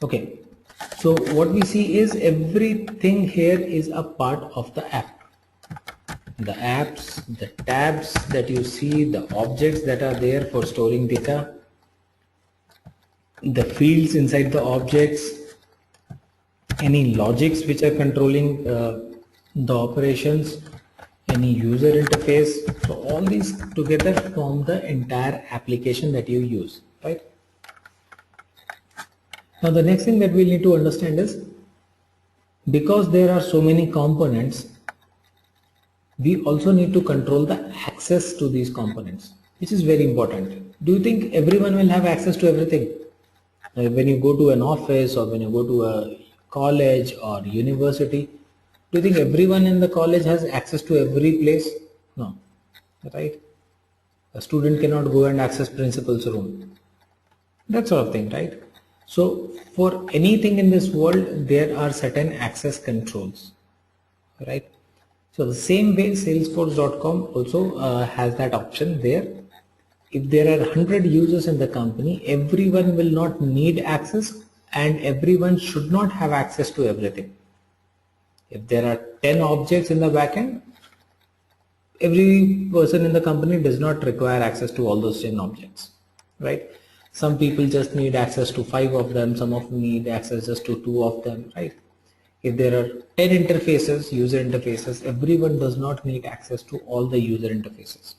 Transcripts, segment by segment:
Okay, so what we see is everything here is a part of the app. The apps, the tabs that you see, the objects that are there for storing data, the fields inside the objects, any logics which are controlling the operations, any user interface. So all these together form the entire application that you use, right? Now the next thing that we need to understand is, because there are so many components, we also need to control the access to these components, which is very important. Do you think everyone will have access to everything? When you go to an office or when you go to a college or university, do you think everyone in the college has access to every place? No, right? A student cannot go and access principal's room, that sort of thing, right? So for anything in this world, there are certain access controls, right? So the same way Salesforce.com also has that option there. If there are 100 users in the company, everyone will not need access and everyone should not have access to everything. If there are 10 objects in the backend, every person in the company does not require access to all those 10 objects, right? Some people just need access to 5 of them, some of them need access just to 2 of them, right? If there are 10 interfaces, user interfaces, everyone does not need access to all the user interfaces.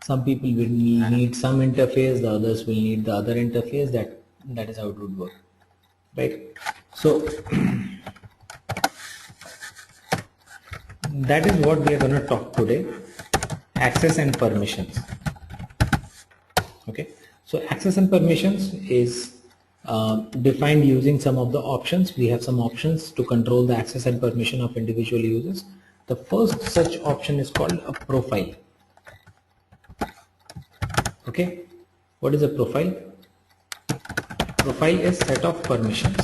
Some people will need some interface, the others will need the other interface. That is how it would work, right? So that is what we are going to talk today: access and permissions. Okay, so access and permissions is defined using some of the options. We have some options to control the access and permission of individual users. The first such option is called a profile. Okay, what is a profile? Profile is set of permissions.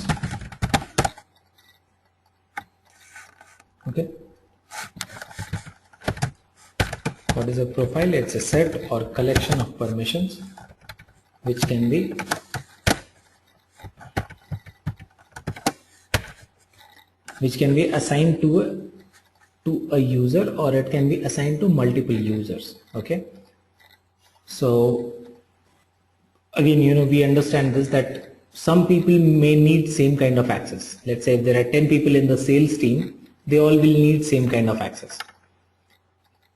Okay, what is a profile? It's a set or collection of permissions which can be assigned to a user, or it can be assigned to multiple users. Okay, so again, we understand this, that some people may need same kind of access. Let's say if there are 10 people in the sales team, they all will need same kind of access.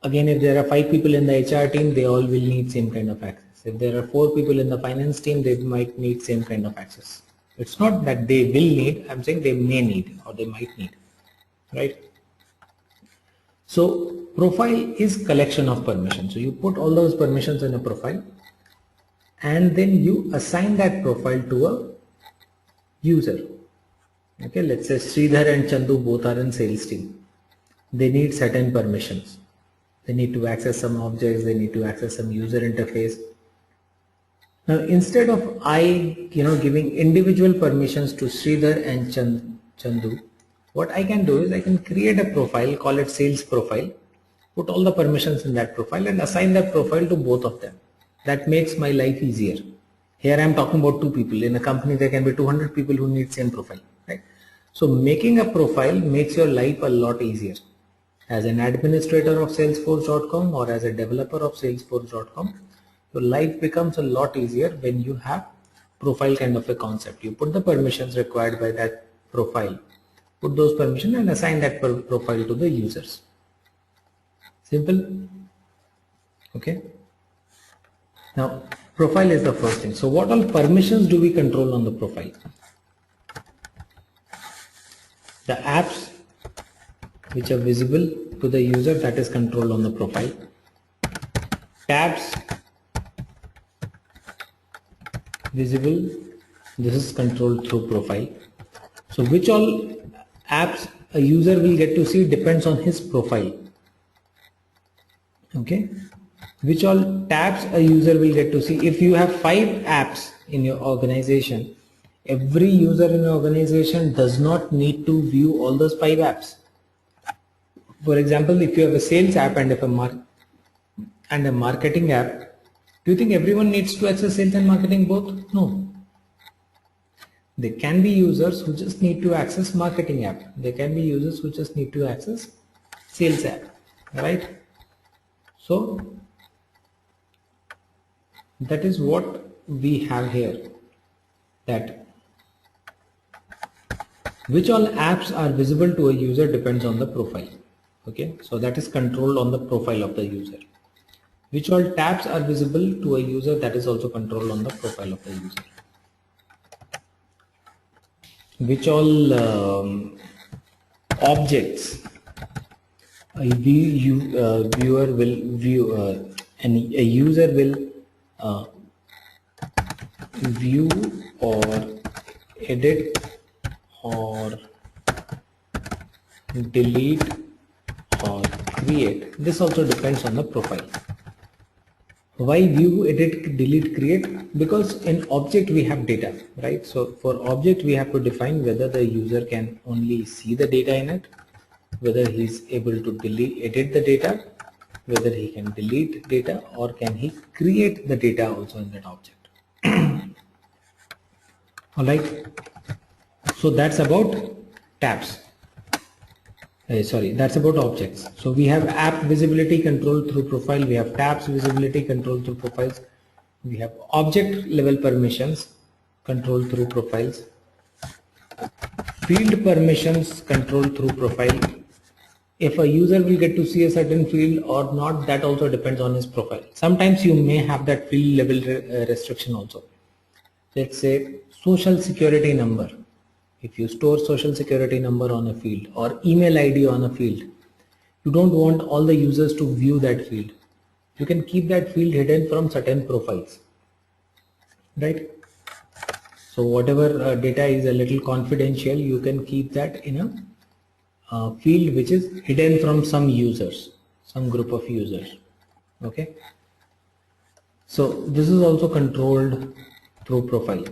Again, if there are 5 people in the HR team, they all will need same kind of access. If there are 4 people in the finance team, they might need same kind of access. It's not that they will need, I'm saying they may need or they might need, right? So profile is collection of permissions. So you put all those permissions in a profile and then you assign that profile to a user. Okay, let's say Sridhar and Chandu both are in sales team. They need certain permissions. They need to access some objects, they need to access some user interface. Now instead of giving individual permissions to Sridhar and Chandu, what I can do is I can create a profile, call it sales profile, put all the permissions in that profile and assign that profile to both of them. That makes my life easier. Here I am talking about 2 people. In a company there can be 200 people who need same profile, right? So making a profile makes your life a lot easier. As an administrator of Salesforce.com or as a developer of Salesforce.com, your life becomes a lot easier when you have profile kind of a concept. You put the permissions required by that profile, put those permissions and assign that profile to the users. Simple. Okay. Now profile is the first thing. So what all permissions do we control on the profile? The apps which are visible to the user, that is controlled on the profile. Tabs visible, this is controlled through profile. So which all apps a user will get to see depends on his profile. Okay, which all tabs a user will get to see. If you have 5 apps in your organization, every user in your organization does not need to view all those 5 apps. For example, if you have a sales app and a marketing app, do you think everyone needs to access sales and marketing both? No. There can be users who just need to access marketing app. There can be users who just need to access sales app, right? So that is what we have here, that which all apps are visible to a user depends on the profile. Okay, so that is controlled on the profile of the user. Which all tabs are visible to a user, that is also controlled on the profile of the user. Which all objects viewer will view and a user will view or edit or delete or create. This also depends on the profile. Why view, edit, delete, create? Because in object we have data, right? So for object we have to define whether the user can only see the data in it, whether he is able to edit the data, whether he can delete data, or can he create the data also in that object. Alright, so that's about tabs. Sorry, that's about objects. So we have app visibility control through profile, we have tabs visibility control through profiles, we have object level permissions control through profiles, field permissions control through profile. If a user will get to see a certain field or not, that also depends on his profile. Sometimes you may have that field level restriction also. Let's say social security number. If you store social security number on a field or email ID on a field, you don't want all the users to view that field. You can keep that field hidden from certain profiles, right? So whatever data is a little confidential, you can keep that in a field which is hidden from some users, some group of users. Okay, so this is also controlled through profile.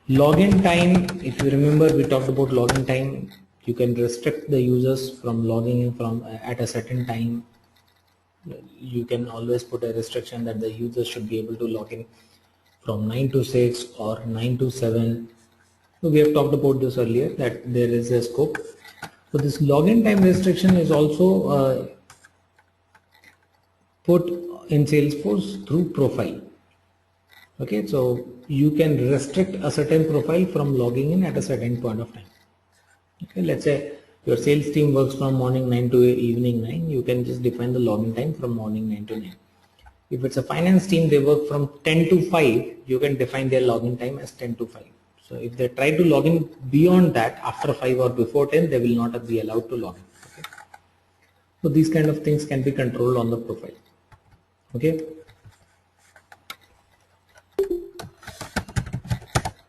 Login time, if you remember, we talked about login time. You can restrict the users from logging in from at a certain time. You can always put a restriction that the users should be able to log in from 9 to 6 or 9 to 7. So we have talked about this earlier, that there is a scope. So this login time restriction is also put in Salesforce through profile. Okay, so you can restrict a certain profile from logging in at a certain point of time. Okay, let's say your sales team works from morning 9 to evening 9, you can just define the login time from morning 9 to 9. If it's a finance team, they work from 10 to 5, you can define their login time as 10 to 5. So if they try to log in beyond that, after 5 or before 10, they will not be allowed to log in. Okay? So these kind of things can be controlled on the profile. Okay.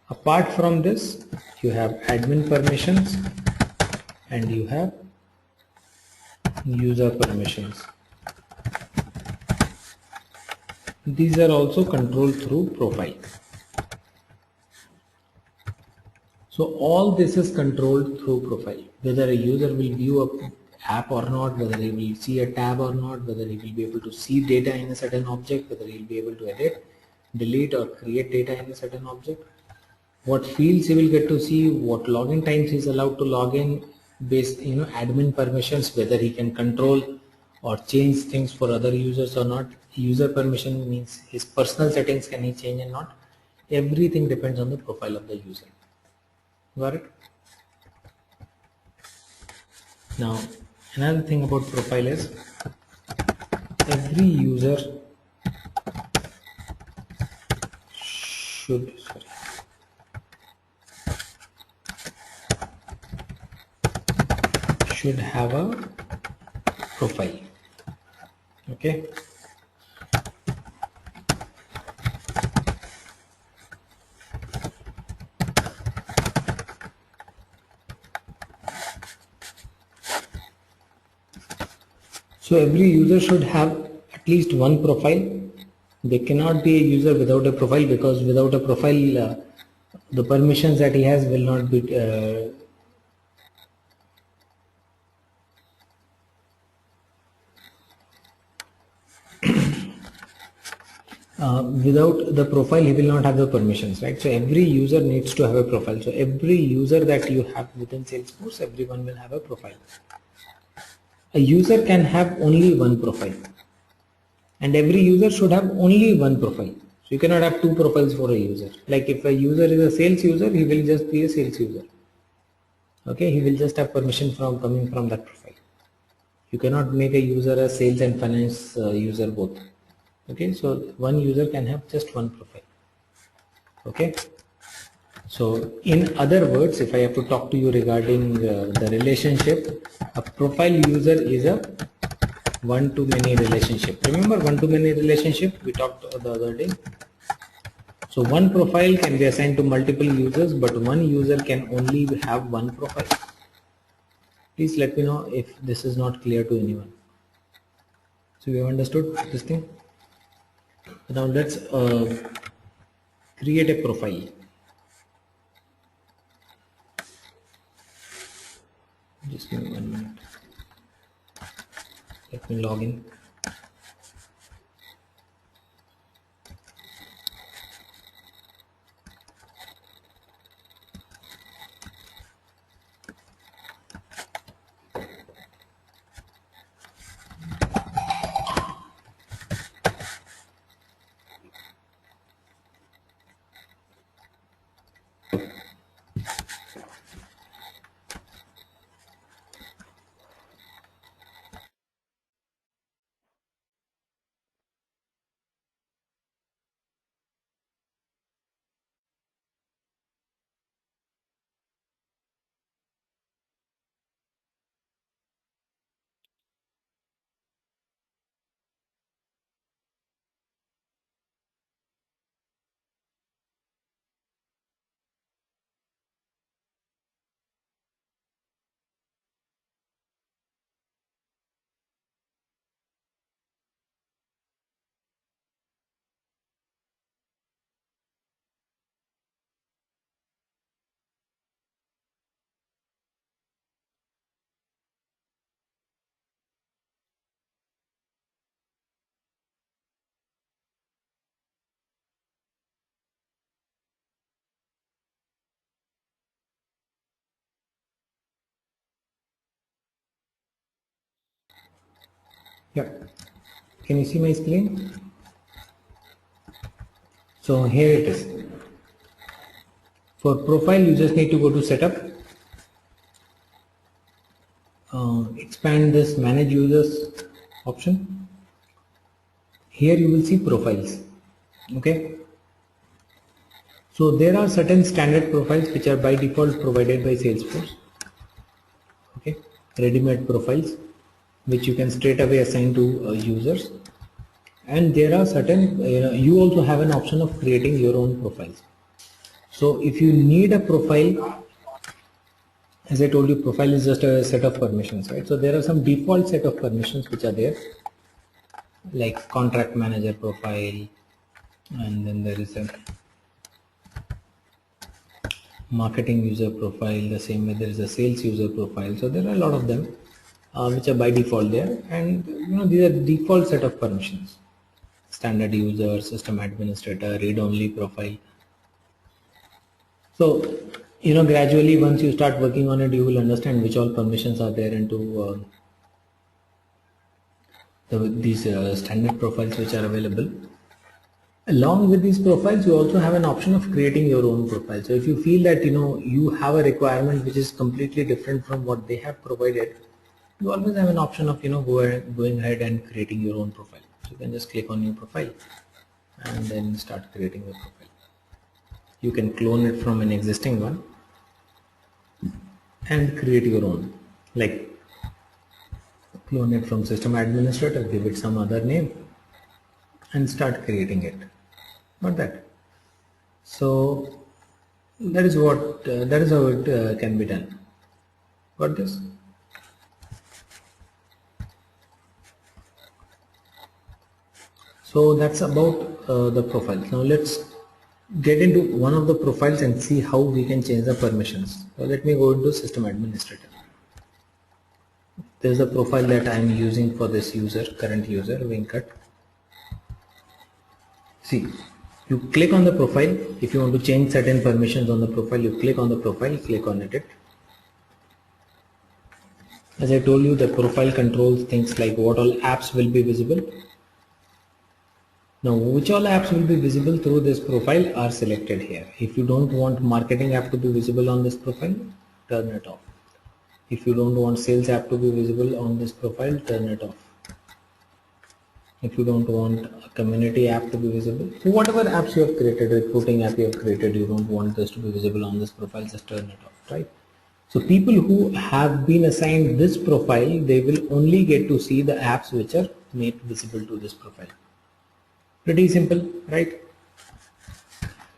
Apart from this, you have admin permissions and you have user permissions. These are also controlled through profile. So all this is controlled through profile. Whether a user will view a app or not, whether he will see a tab or not, whether he will be able to see data in a certain object, whether he will be able to edit, delete or create data in a certain object, what fields he will get to see, what login times he is allowed to log in, based admin permissions, whether he can control or change things for other users or not. User permission means his personal settings can he change and not. Everything depends on the profile of the user. Got it? Now another thing about profile is every user should have a profile. Okay. So every user should have at least one profile. There cannot be a user without a profile, because without a profile the permissions that he has will not be without the profile he will not have the permissions, right? So every user needs to have a profile. So every user that you have within Salesforce, everyone will have a profile. A user can have only one profile, and every user should have only one profile. So you cannot have two profiles for a user. Like if a user is a sales user, he will just be a sales user. Okay, he will just have permission from coming from that profile. You cannot make a user a sales and finance user both. Okay, so one user can have just one profile. Okay, so in other words, if I have to talk to you regarding the relationship, a profile user is a one-to-many relationship. Remember one-to-many relationship we talked the other day? So one profile can be assigned to multiple users, but one user can only have one profile. Please let me know if this is not clear to anyone. So we have understood this thing. Now let's create a profile. Just give me 1 minute. Let me log in. Yeah, can you see my screen? So here it is. For profile, you just need to go to setup, expand this manage users option. Here you will see profiles. Okay. So there are certain standard profiles which are by default provided by Salesforce. Okay, ready-made profiles which you can straight away assign to users. And there are certain, you also have an option of creating your own profiles. So if you need a profile, as I told you, profile is just a set of permissions, right? So there are some default set of permissions which are there, like contract manager profile, and then there is a marketing user profile, the same way there is a sales user profile. So there are a lot of them which are by default there, and these are default set of permissions: standard user, system administrator, read-only profile. So gradually once you start working on it, you will understand which all permissions are there into these standard profiles which are available. Along with these profiles, you also have an option of creating your own profile. So if you feel that you have a requirement which is completely different from what they have provided, you always have an option of going ahead and creating your own profile. So you can just click on your profile and then start creating your profile. You can clone it from an existing one and create your own, like clone it from system administrator, give it some other name and start creating it. Not that. So that is what that is how it can be done. Got this? So that's about the profiles. Now let's get into one of the profiles and see how we can change the permissions. So let me go into system administrator. There's a profile that I am using for this user, current user, Venkat. See, you click on the profile. If you want to change certain permissions on the profile, you click on the profile, click on edit. As I told you, the profile controls things like what all apps will be visible. Now, which all apps will be visible through this profile are selected here. If you don't want marketing app to be visible on this profile, turn it off. If you don't want sales app to be visible on this profile, turn it off. If you don't want a community app to be visible, so whatever apps you have created, recruiting app you have created, you don't want this to be visible on this profile, just turn it off, right? So people who have been assigned this profile, they will only get to see the apps which are made visible to this profile. Pretty simple, right?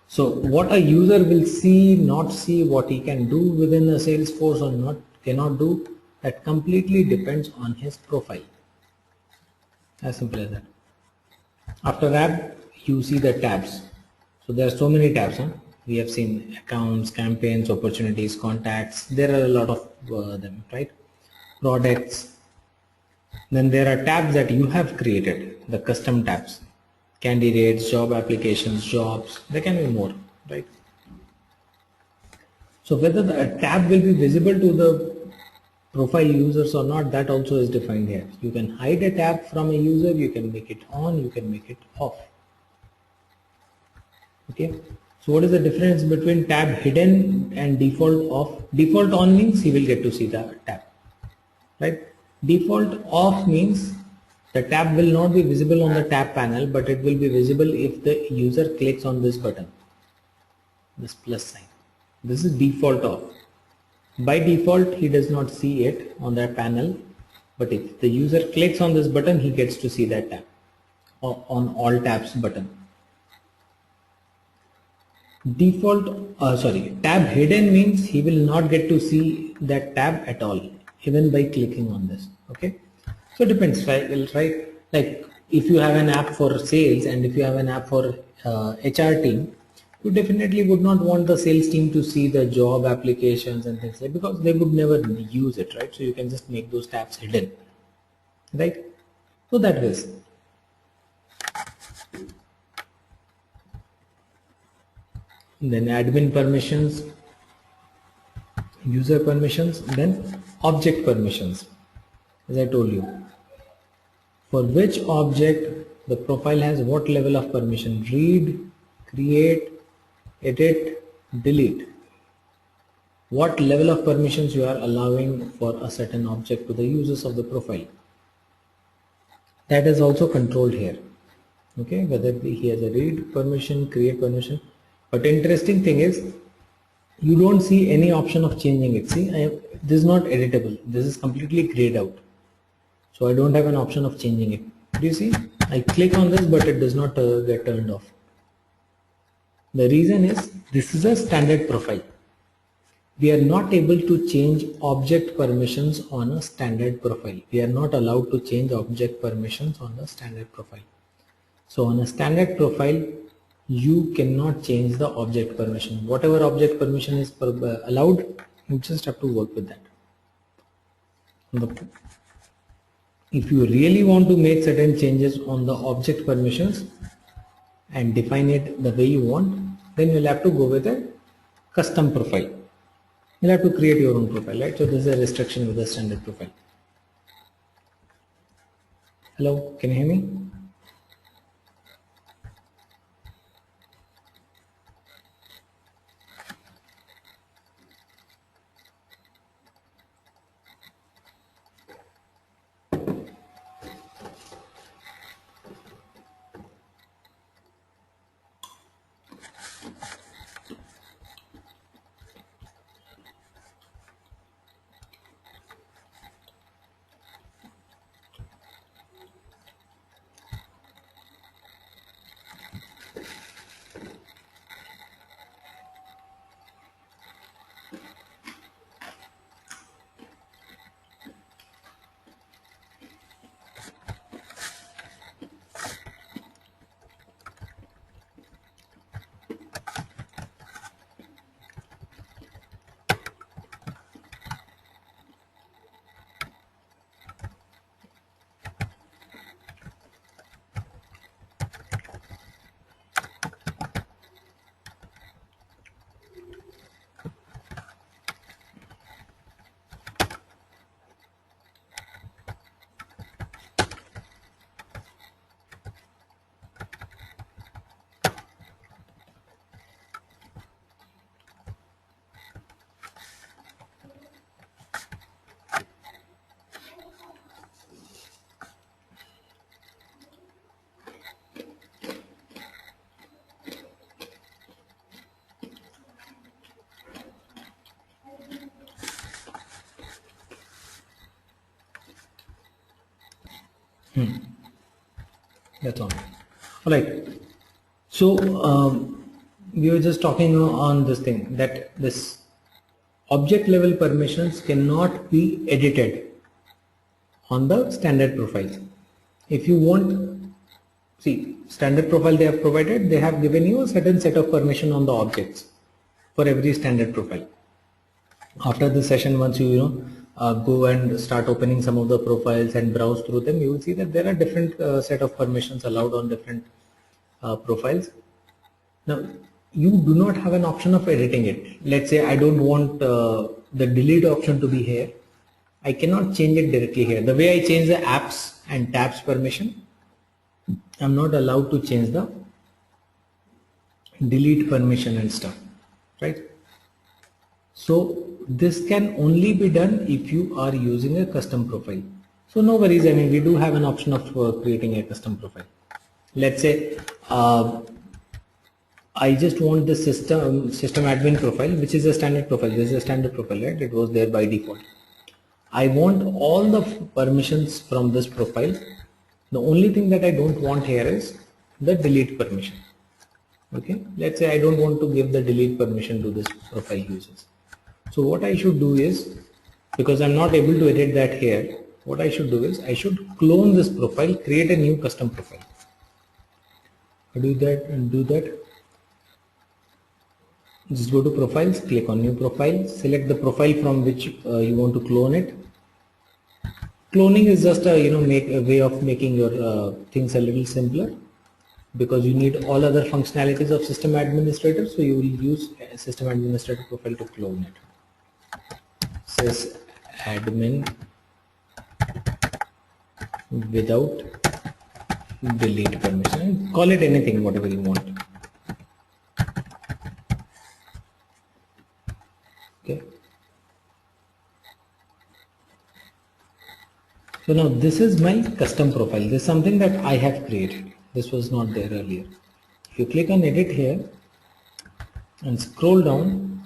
So what a user will see, not see, what he can do within a Salesforce or not cannot do, that completely depends on his profile. As simple as that. After that, you see the tabs. So there are so many tabs. We have seen accounts, campaigns, opportunities, contacts. There are a lot of them, right? Products. Then there are tabs that you have created, the custom tabs. Candidates, job applications, jobs. There can be more, right? So whether the tab will be visible to the profile users or not, that also is defined here. You can hide a tab from a user, you can make it on, you can make it off. Okay, so what is the difference between tab hidden and default off? Default on means he will get to see the tab, right? Default off means the tab will not be visible on the tab panel, but it will be visible if the user clicks on this button, this plus sign. This is default off. By default, he does not see it on that panel, but if the user clicks on this button, he gets to see that tab on all tabs button. Tab hidden means he will not get to see that tab at all, even by clicking on this. Okay, so it depends, right? Like if you have an app for sales and if you have an app for HR team, you definitely would not want the sales team to see the job applications and things like, because they would never use it, right? So you can just make those tabs hidden, right? So that way. Then admin permissions, user permissions, then object permissions. As I told you, for which object the profile has what level of permission: read, create, edit, delete. What level of permissions you are allowing for a certain object to the users of the profile. That is also controlled here. Okay, whether he has a read permission, create permission. But interesting thing is, you don't see any option of changing it. See, this is not editable. This is completely grayed out. So I don't have an option of changing it. Do you see? I click on this, but it does not get turned off. The reason is, this is a standard profile. We are not able to change object permissions on a standard profile. We are not allowed to change object permissions on the standard profile. So on a standard profile, you cannot change the object permission. Whatever object permission is allowed, you just have to work with that. If you really want to make certain changes on the object permissions and define it the way you want, then you'll have to go with a custom profile. You'll have to create your own profile, right? So this is a restriction with the standard profile. Hello, can you hear me? That's all. All right. So we were just talking on this thing that this object level permissions cannot be edited on the standard profiles. If you want, see, standard profile they have provided, they have given you a certain set of permission on the objects for every standard profile. After this session, once you go and start opening some of the profiles and browse through them, you will see that there are different set of permissions allowed on different profiles. Now you do not have an option of editing it. Let's say I don't want the delete option to be here. I cannot change it directly here. The way I change the apps and tabs permission, I'm not allowed to change the delete permission and stuff, right? So this can only be done if you are using a custom profile. So no worries, I mean we do have an option of creating a custom profile. Let's say I just want the system admin profile, which is a standard profile. This is a standard profile, right? It was there by default. I want all the permissions from this profile. The only thing that I don't want here is the delete permission. Okay, let's say I don't want to give the delete permission to this profile users. So what I should do is, because I'm not able to edit that here, what I should do is I should clone this profile, create a new custom profile. I do that and do that. Just go to profiles, click on new profile, select the profile from which you want to clone it. Cloning is just a a way of making your things a little simpler, because you need all other functionalities of system administrator, so you will use a system administrator profile to clone it. Sysadmin without delete permission. Call it anything, whatever you want. Okay. So now this is my custom profile. This is something that I have created. This was not there earlier. If you click on edit here and scroll down,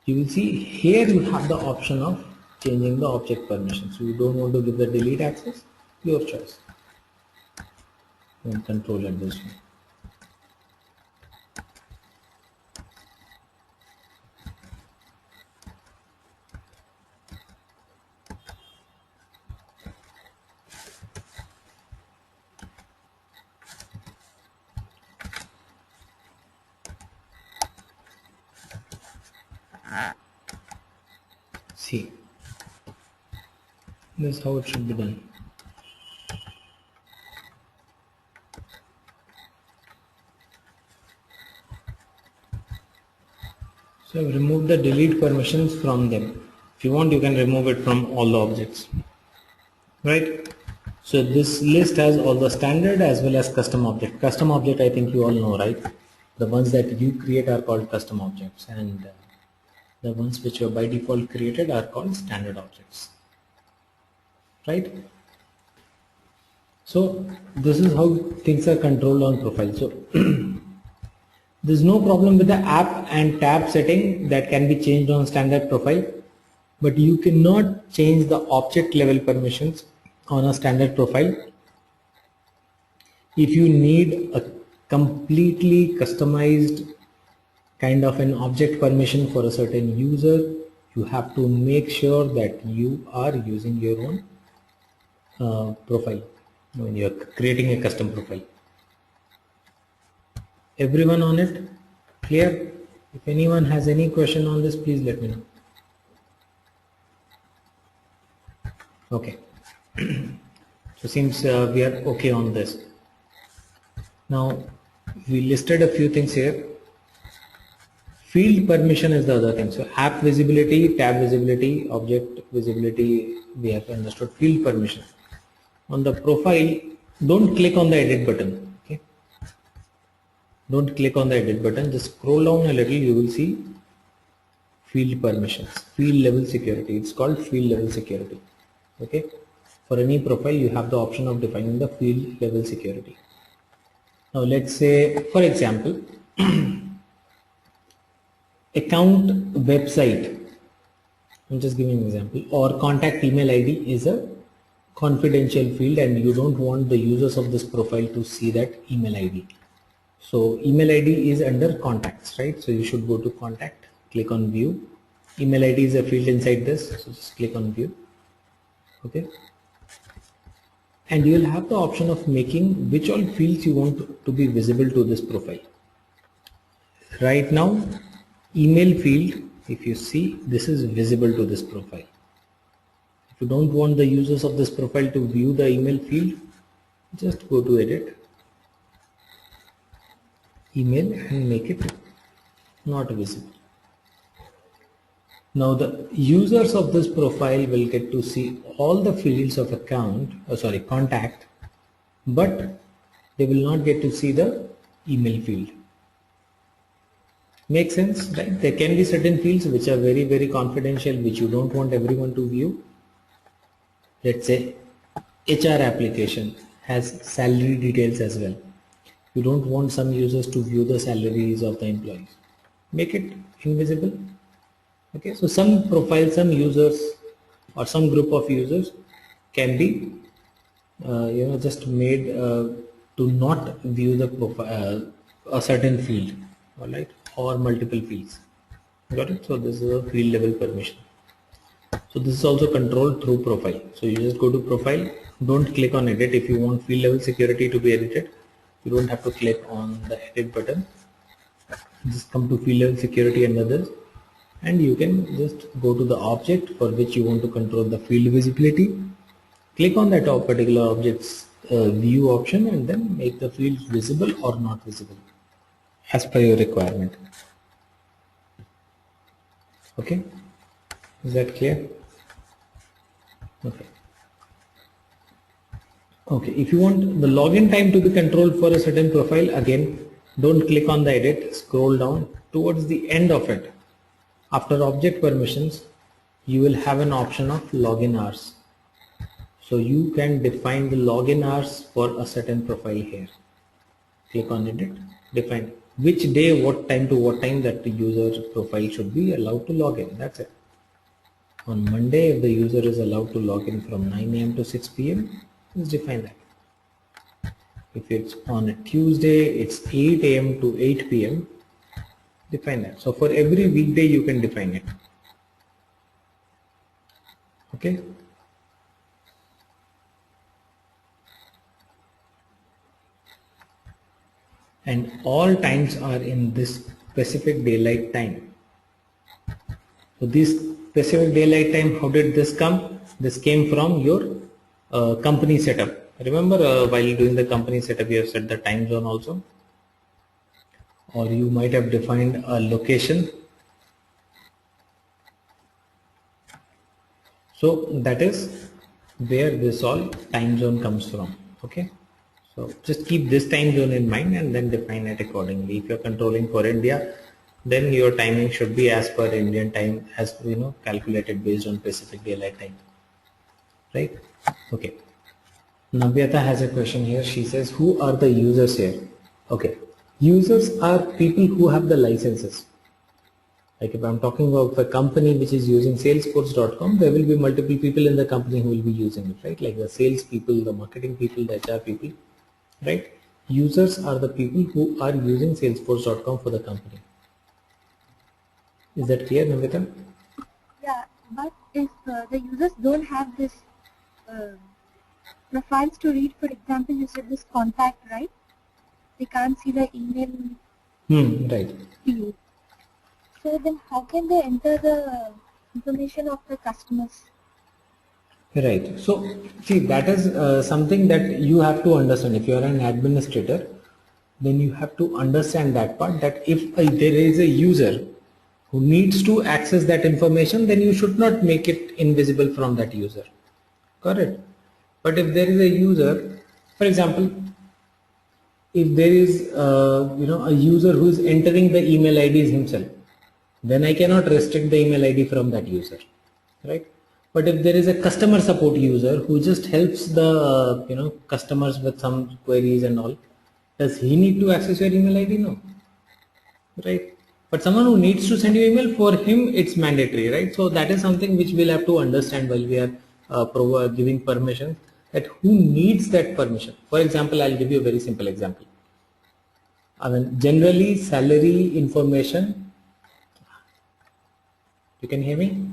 you will see here you have the option of changing the object permission. So you don't want to give the delete access, your choice. And control it this way. See, this is how it should be done. So I've removed the delete permissions from them. If you want, you can remove it from all the objects, right? So this list has all the standard as well as custom object. Custom object, I think you all know, right? The ones that you create are called custom objects, and the ones which are by default created are called standard objects, right? So this is how things are controlled on profile. So there's no problem with the app and tab setting that can be changed on standard profile, but you cannot change the object level permissions on a standard profile. If you need a completely customized kind of an object permission for a certain user, you have to make sure that you are using your own profile when you're creating a custom profile. Everyone on it clear? If anyone has any question on this, please let me know. Okay. So seems we are okay on this. Now we listed a few things here. Field permission is the other thing. So app visibility, tab visibility, object visibility, we have understood. Field permission. On the profile, don't click on the edit button. Okay. Don't click on the edit button. Just scroll down a little. You will see field permissions, field level security. It's called field level security. Okay. For any profile, you have the option of defining the field level security. Now let's say, for example, account website, I'm just giving an example, or contact email ID is a confidential field and you don't want the users of this profile to see that email ID. So email ID is under contacts, right? So you should go to contact, click on view. Email ID is a field inside this, so just click on view. Okay. And you will have the option of making which all fields you want to be visible to this profile. Right now, email field, if you see, this is visible to this profile. If you don't want the users of this profile to view the email field, just go to edit, email, and make it not visible. Now the users of this profile will get to see all the fields of contact, but they will not get to see the email field. Makes sense, right? There can be certain fields which are very, very confidential, which you don't want everyone to view. Let's say HR application has salary details as well. You don't want some users to view the salaries of the employees. Make it invisible. Okay, so some profiles, some users or some group of users can be just made to not view the profile, a certain field, all right, or multiple fields. Got it? So this is a field level permission. So this is also controlled through profile. So you just go to profile, don't click on edit. If you want field level security to be edited, you don't have to click on the edit button. Just come to field level security and others, and you can just go to the object for which you want to control the field visibility. Click on that particular object's view option and then make the fields visible or not visible as per your requirement. Okay, is that clear? Okay. Okay, if you want the login time to be controlled for a certain profile, again, don't click on the edit, scroll down towards the end of it. After object permissions, you will have an option of login hours. So you can define the login hours for a certain profile here. Click on edit, define which day, what time to what time that the user profile should be allowed to log in. That's it. On Monday, if the user is allowed to log in from 9 AM to 6 PM, just define that. If it's on a Tuesday, it's 8 AM to 8 PM, define that. So for every weekday you can define it. Okay. And all times are in this specific daylight time. So this specific daylight time, how did this come? This came from your company setup. Remember while doing the company setup you have set the time zone also, or you might have defined a location. So that is where this all time zone comes from. Okay, so just keep this time zone in mind and then define it accordingly. If you are controlling for India, then your timing should be as per Indian time, as calculated based on Pacific Daylight Time, right? Okay, Navyata has a question here. She says, who are the users here? Okay, users are people who have the licenses. Like if I'm talking about a company which is using salesforce.com, there will be multiple people in the company who will be using it, right? Like the sales people, the marketing people, the HR people, right? Users are the people who are using salesforce.com for the company. Is that clear, Navita? Yeah, but if the users don't have this profiles to read, for example, you said this contact, right? They can't see the email right. field. So then how can they enter the information of the customers? Right. So see, that is something that you have to understand. If you are an administrator, then you have to understand that part, that if there is a user who needs to access that information, then you should not make it invisible from that user. Correct. But if there is a user, for example, if there is a user who is entering the email IDs himself, then I cannot restrict the email ID from that user, right? But if there is a customer support user who just helps the customers with some queries and all, does he need to access your email ID? No, right? But someone who needs to send you email, for him it's mandatory, right? So that is something which we'll have to understand while we are giving permission, that who needs that permission. For example, I'll give you a very simple example. I mean, generally salary information, you can hear me?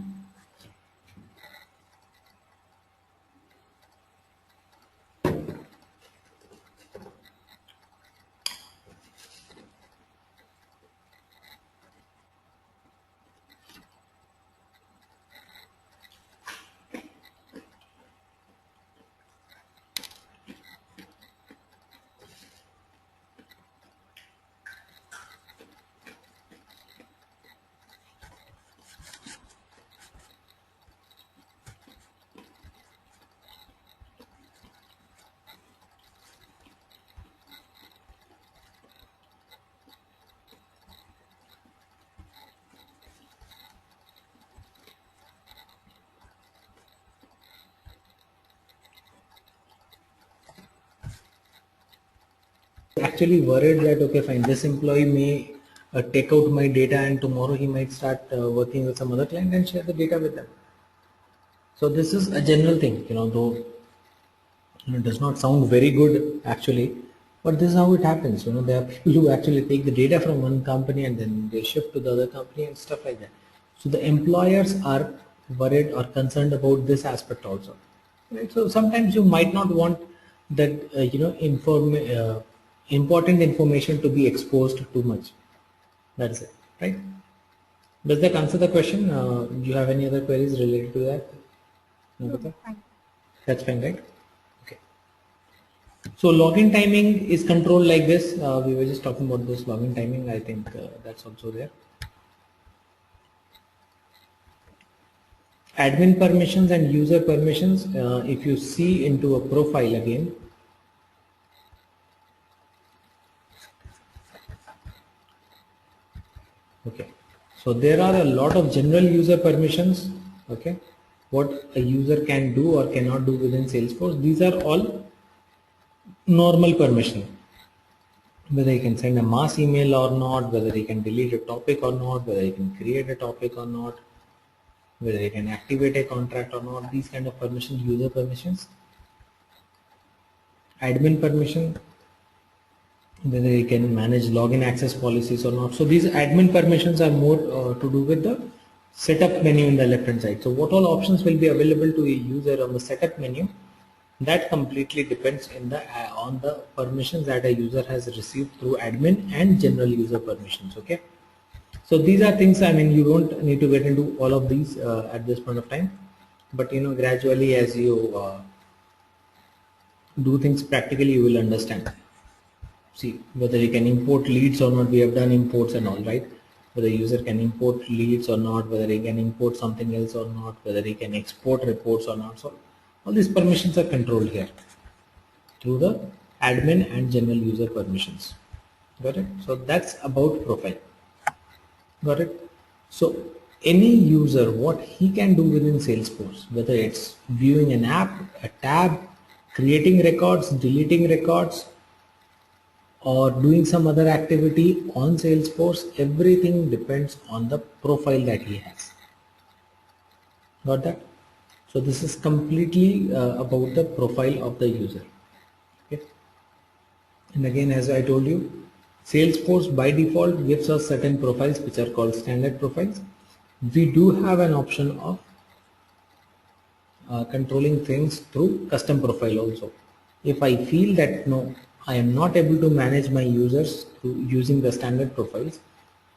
Actually worried that okay fine, this employee may take out my data and tomorrow he might start working with some other client and share the data with them. So this is a general thing, though it does not sound very good actually, but this is how it happens. There are people who actually take the data from one company and then they shift to the other company and stuff like that. So the employers are worried or concerned about this aspect also, right? So sometimes you might not want that important information to be exposed too much. That's it, right? Does that answer the question? Do you have any other queries related to that? No, fine. That's fine, right? Okay. So login timing is controlled like this. We were just talking about this login timing. I think that's also there. Admin permissions and user permissions. If you see into a profile again, okay, so there are a lot of general user permissions. Okay, what a user can do or cannot do within Salesforce. These are all normal permission, whether you can send a mass email or not, whether you can delete a topic or not, whether you can create a topic or not, whether you can activate a contract or not. These kind of permissions, user permissions. Admin permission, whether you can manage login access policies or not. So these admin permissions are more to do with the setup menu in the left hand side. So what all options will be available to a user on the setup menu, that completely depends on the permissions that a user has received through admin and general user permissions. Okay, so these are things, I mean, you don't need to get into all of these at this point of time, but gradually as you do things practically, you will understand. See, whether you can import leads or not, we have done imports and all, right? Whether user can import leads or not, whether he can import something else or not, whether he can export reports or not. So all these permissions are controlled here through the admin and general user permissions. Got it? So that's about profile. Got it? So any user, what he can do within Salesforce, whether it's viewing an app, a tab, creating records, deleting records, or doing some other activity on Salesforce, everything depends on the profile that he has. Got that? So this is completely about the profile of the user. Okay. And again, as I told you, Salesforce by default gives us certain profiles which are called standard profiles. We do have an option of controlling things through custom profile also. If I feel that no, I am not able to manage my users through using the standard profiles,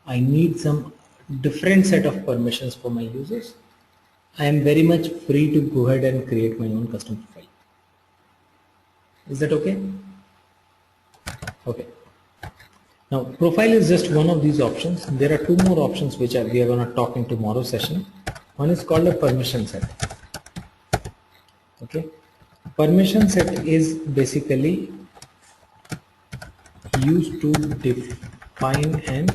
I need some different set of permissions for my users, I am very much free to go ahead and create my own custom profile. Is that okay? Okay. Now profile is just one of these options. There are two more options which we are going to talk in tomorrow's session. One is called a permission set. Okay. Permission set is basically used to define an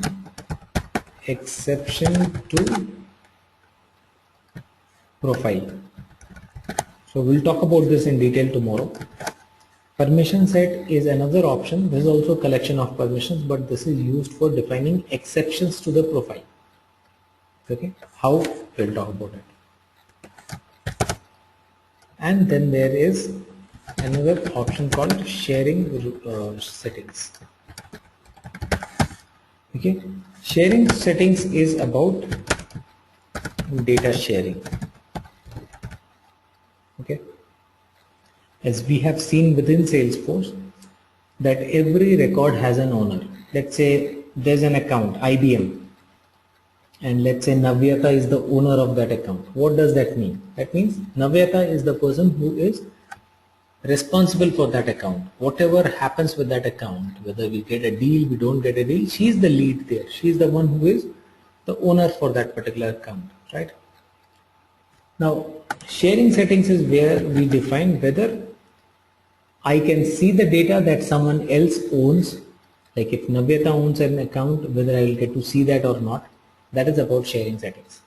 exception to profile. So we'll talk about this in detail tomorrow. Permission set is another option. This is also a collection of permissions, but this is used for defining exceptions to the profile. Okay, how? We'll talk about it. and then there is another option called sharing settings. Okay, sharing settings is about data sharing. Okay, as we have seen within Salesforce that every record has an owner. Let's say there's an account IBM, and let's say Navyata is the owner of that account. What does that mean? That means Navyata is the person who is responsible for that account. Whatever happens with that account, whether we get a deal, we don't get a deal, she's the lead there. She's the one who is the owner for that particular account, right? Now, sharing settings is where we define whether I can see the data that someone else owns, like if Navyata owns an account, whether I will get to see that or not. That is about sharing settings.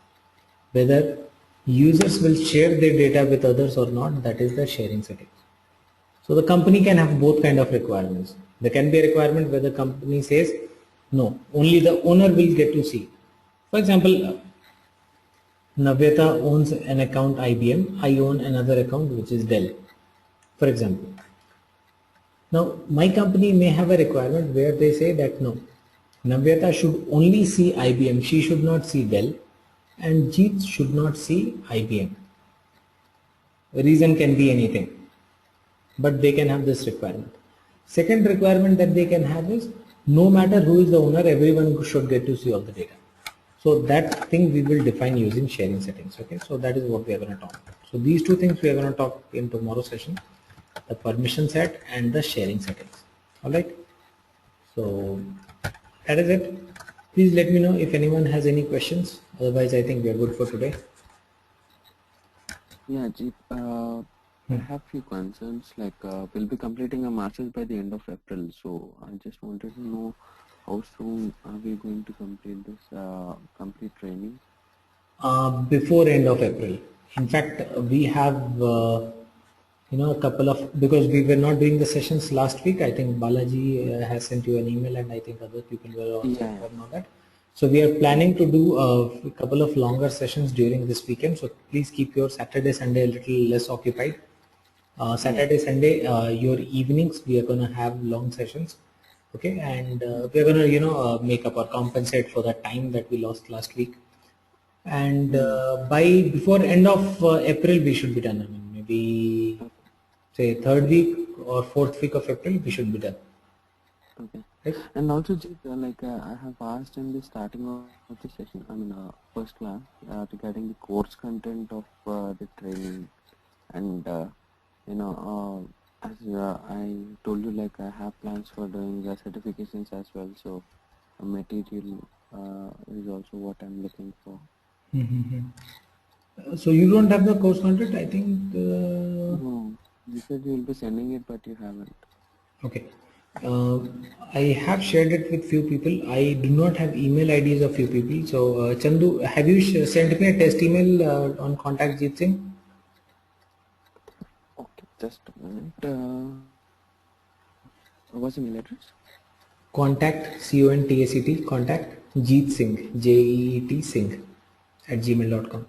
Whether users will share their data with others or not, that is the sharing settings. So the company can have both kind of requirements. There can be a requirement where the company says, no, only the owner will get to see. For example, Navyata owns an account IBM, I own another account which is Dell, for example. Now, my company may have a requirement where they say that no, Navyata should only see IBM, she should not see Dell, and Jeet should not see IBM. The reason can be anything, but they can have this requirement. Second requirement that they can have is no matter who is the owner, everyone should get to see all the data. So that thing we will define using sharing settings. Okay, so that is what we are going to talk about. So these two things we are going to talk in tomorrow's session: the permission set and the sharing settings. All right. So that is it. Please let me know if anyone has any questions. Otherwise, I think we are good for today. Yeah, Jeet, I have few concerns. Like, we'll be completing a master's by the end of April. So I just wanted to know how soon are we going to complete this complete training? Before end of April. In fact, we have a couple of, because we were not doing the sessions last week. I think Balaji has sent you an email, and I think other people were also informed on that. So we are planning to do a couple of longer sessions during this weekend. So please keep your Saturday, Sunday a little less occupied. Saturday, Sunday, your evenings we are going to have long sessions. Okay, and we are going to make up or compensate for the time that we lost last week. And by before end of April we should be done. I mean, maybe say third week or fourth week of April we should be done. Okay. Right? And also, Jeet, I have asked in the starting of the session, I mean, first class, regarding the course content of the training, and as I told you, like I have plans for doing the certifications as well. So, material is also what I'm looking for. So you don't have the course content, I think. No, you said you'll be sending it, but you haven't. Okay. I have shared it with few people. I do not have email IDs of few people. So Chandu, have you sent me a test email on contact Jeet Singh? Okay, just a minute. What's the email address? Contact CONTACT contact Jeet Singh JEET Singh @gmail.com.